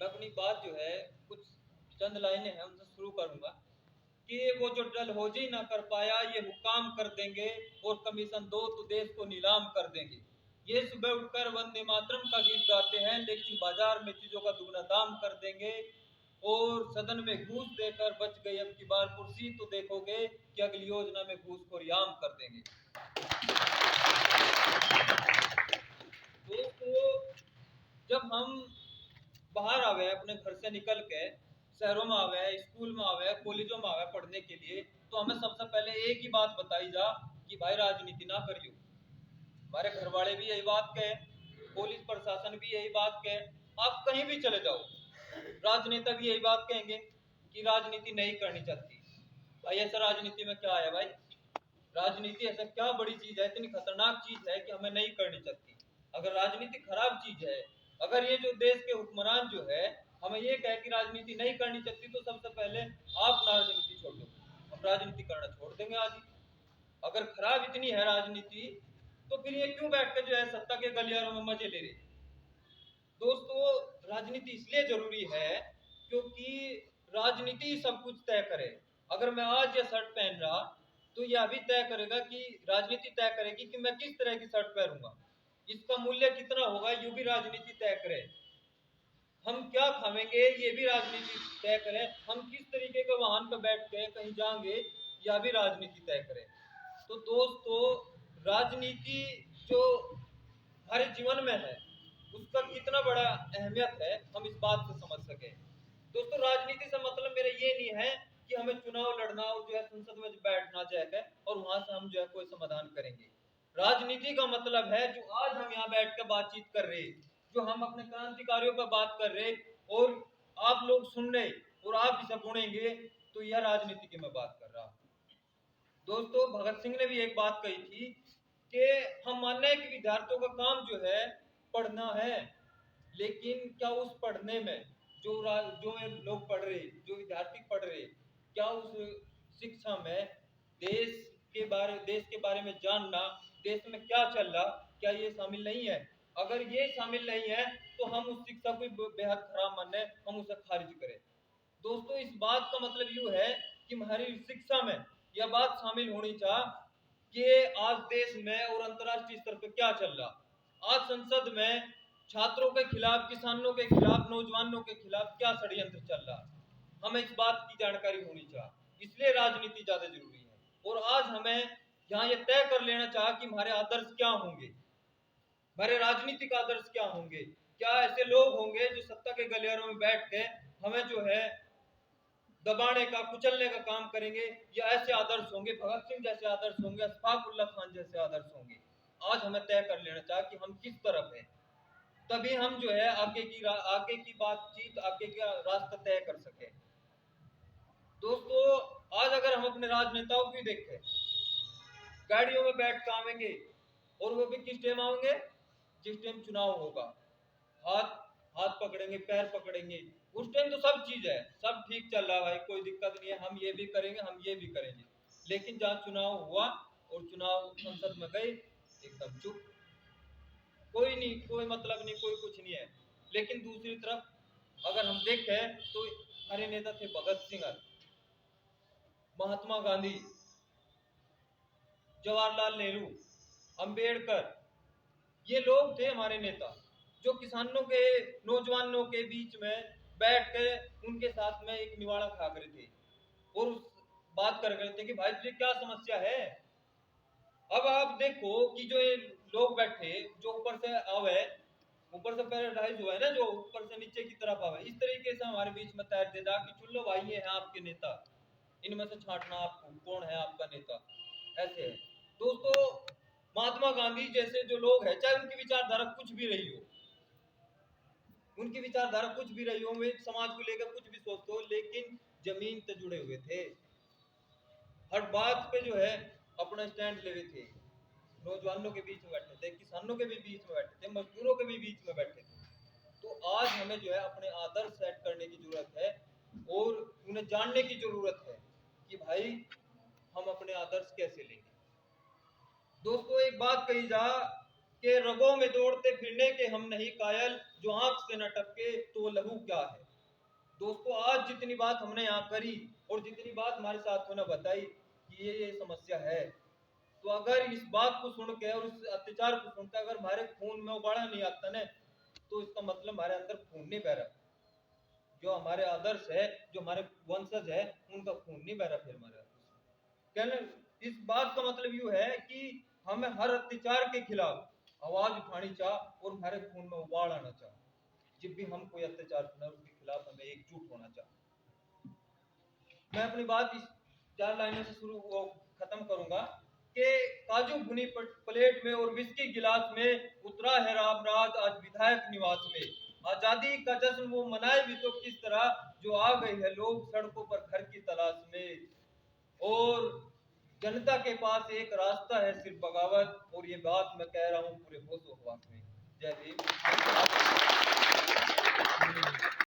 मैं अपनी बात जो है कुछ चंद लाइनें हैं उनसे शुरू करूंगा कि वो जो डलहौजी ना कर पाया ये हुक्काम कर देंगे, और कमीशन दो तो देश को नीलाम कर देंगे। ये सुबह उठकर वंदे मातरम का गीत गाते हैं, लेकिन बाजार में चीजों का दुगना दाम कर देंगे। और सदन में घूस देकर बच गई अब की बार कुर्सी, तो देखोगे कि अगली योजना में घूस को रियाम कर देंगे। दोस्तों, जब हम बाहर आवे अपने घर से निकल के शहरों में आवे, स्कूल में आवे, कॉलेजों में आवे पढ़ने के लिए, तो हमें सबसे पहले एक ही बात बताई जा कि भाई राजनीति ना करियो। हमारे घर वाले भी यही बात कहे, पुलिस प्रशासन भी यही बात कहे, आप कहीं भी चले जाओ राजनेता भी यही बात कहेंगे कि राजनीति नहीं करनी चाहती। भाई ऐसा राजनीति में क्या है भाई? राजनीति ऐसा क्या बड़ी चीज है, इतनी खतरनाक चीज है कि हमें नहीं करनी चाहिए? अगर राजनीति खराब चीज है, अगर ये जो देश के हुक्मरान जो है हमें ये कहे कि राजनीति नहीं करनी चाहिए, तो सबसे पहले आप राजनीति छोड़ दो, हम राजनीति करना छोड़ देंगे आज ही। अगर खराब इतनी है राजनीति, तो फिर ये क्यों बैठ कर जो है सत्ता के गलियारों में मजे ले रहे? दोस्तों, राजनीति इसलिए जरूरी है क्योंकि राजनीति सब कुछ तय करे। अगर मैं आज ये शर्ट पहन रहा, तो यह भी तय करेगा कि राजनीति तय करेगी कि मैं किस तरह की शर्ट पहनूंगा, इसका मूल्य कितना होगा, ये भी राजनीति तय करे। हम क्या खावेंगे ये भी राजनीति तय करे। हम किस तरीके के वाहन पर बैठ के कहीं जाएंगे, यह भी राजनीति तय करे। तो दोस्तों, राजनीति जो हमारे जीवन में है उसका कितना बड़ा अहमियत है, हम इस बात से समझ सके। दोस्तों, राजनीति से मतलब मेरा ये नहीं है कि हमें चुनाव लड़ना और जो है संसद में बैठना जाएगा और वहां से हम जो है कोई समाधान करेंगे। राजनीति का मतलब है जो आज हम यहाँ बैठ कर बातचीत कर रहे, जो हम अपने क्रांतिकारियों पर बात कर रहे और आप लोग सुन रहे और आप इसे सुनेंगे, तो यह राजनीति की मैं बात कर रहा हूँ। दोस्तों, भगत सिंह ने भी एक बात कही थी कि हम मानते हैं कि विद्यार्थियों का काम जो है पढ़ना है, लेकिन क्या उस पढ़ने में जो लोग पढ़ रहे, जो विद्यार्थी पढ़ रहे, क्या उस शिक्षा में देश के बारे में जानना, देश में क्या चल रहा, क्या ये शामिल नहीं है? अगर ये शामिल नहीं है तो हम उस शिक्षा को बेहद खराब माने, हम उसे खारिज करें। दोस्तों, इस बात का मतलब यूँ है कि हमारी शिक्षा में यह बात शामिल होनी चाहिए कि आज देश में और अंतर्राष्ट्रीय स्तर पर क्या चल रहा। आज संसद में छात्रों के खिलाफ, किसानों के खिलाफ, नौजवानों के खिलाफ क्या षड्यंत्र चल रहा, हमें इस बात की जानकारी होनी चाहिए। इसलिए राजनीति ज्यादा जरूरी है। और आज हमें यहाँ ये तय कर लेना चाहिए कि हमारे आदर्श क्या होंगे, हमारे राजनीतिक आदर्श क्या होंगे। क्या ऐसे लोग होंगे जो सत्ता के गलियारों में बैठ के हमें जो है दबाने का, कुचलने का काम करेंगे, या ऐसे आदर्श होंगे, भगत सिंह जैसे आदर्श होंगे, अशफाक उल्लाह खान जैसे आदर्श होंगे? आज हमें तय कर लेना चाहिए कि हम किस तरफ हैं, तभी हम जो है आगे की बातचीत, आगे का रास्ता तय कर सके। दोस्तों, आज अगर हम अपने राजनेताओं को देखें, गाड़ियों में बैठ कर आवेंगे, और वो भी किस टाइम आएंगे? जिस टाइम चुनाव होगा। हाथ हाथ पकड़ेंगे, पैर पकड़ेंगे, उस टाइम तो सब चीज है, सब ठीक चल रहा है भाई, कोई दिक्कत नहीं है, हम ये भी करेंगे, हम ये भी करेंगे। लेकिन जहाँ चुनाव हुआ और चुनाव संसद में गए, एकदम चुप, कोई नहीं, कोई मतलब नहीं, कोई कुछ नहीं है। लेकिन दूसरी तरफ अगर हम देखें तो हमारे नेता थे भगत सिंह, महात्मा गांधी, जवाहरलाल नेहरू, अंबेडकर, ये लोग थे हमारे नेता, जो किसानों के, नौजवानों के बीच में बैठ कर उनके साथ में एक निवाड़ा खा रहे थे और बात कर रहे थे कि भाई तुझे क्या समस्या है। अब आप देखो कि जो ये लोग बैठे, जो ऊपर से आवे, ऊपर से पैराडाइज हुआ है ना, जो ऊपर से नीचे की तरफ आवे, इस तरीके से हमारे बीच में तैर देता कि चुन लो भाई ये है आपके नेता, इनमें से छांटना आपको कौन है आपका नेता। ऐसे है। दोस्तों, महात्मा गांधी जैसे जो लोग हैं, चाहे उनकी विचारधारा कुछ भी रही हो, उनकी विचारधारा कुछ भी रही हो, वे समाज को लेकर कुछ भी सोचते हो, लेकिन जमीन से जुड़े हुए थे, हर बात पे जो है अपना स्टैंड ले हुए थे, नौजवानों के बीच में बैठे थे, किसानों के भी बीच में बैठे थे, मजदूरों के भी बीच में बैठे थे। तो आज हमें जो है अपने आदर्श सेट करने की जरूरत है और उन्हें जानने की जरूरत है कि भाई हम अपने आदर्श कैसे लेंगे। दोस्तों, एक बात कही जा के रगों में दौड़ते फिरने के हम नहीं कायल, जो आंख से न टपके तो लहू क्या है। दोस्तों, आज जितनी बात हमने यहाँ करी और जितनी बात हमारे साथियों ने बताई कि ये समस्या है, तो अगर इस बात को सुन के और इस अत्याचार को सुनकर अगर हमारे खून में उबाला नहीं आता ना, तो इसका मतलब हमारे अंदर खून नहीं बह रहा। जो हमारे आदर्श है, जो हमारे वंशज है, उनका खून नहीं बह रहा फिर हमारे कहने। इस बात का मतलब यूं है कि हमें हर अत्याचार के खिलाफ आवाज उठानी चाह और हमारे खून में उबाल आना चाह। जब भी हम कोई अत्याचार सुना उसके खिलाफ हमें एकजुट होना चाह। मैं अपनी बात इस 4 लाइनों से शुरू खत्म करूंगा कि काजू भुनी प्लेट में और विस्की गिलास में उतरा है राम राज आज विधायक निवास में। आजादी का जश्न वो मनाए भी तो किस तरह, जो आ गए हैं लोग सड़कों पर घर की तलाश में। और जनता के पास एक रास्ता है सिर्फ बगावत, और ये बात मैं कह रहा हूँ पूरे होश व हवास में। जय भीम।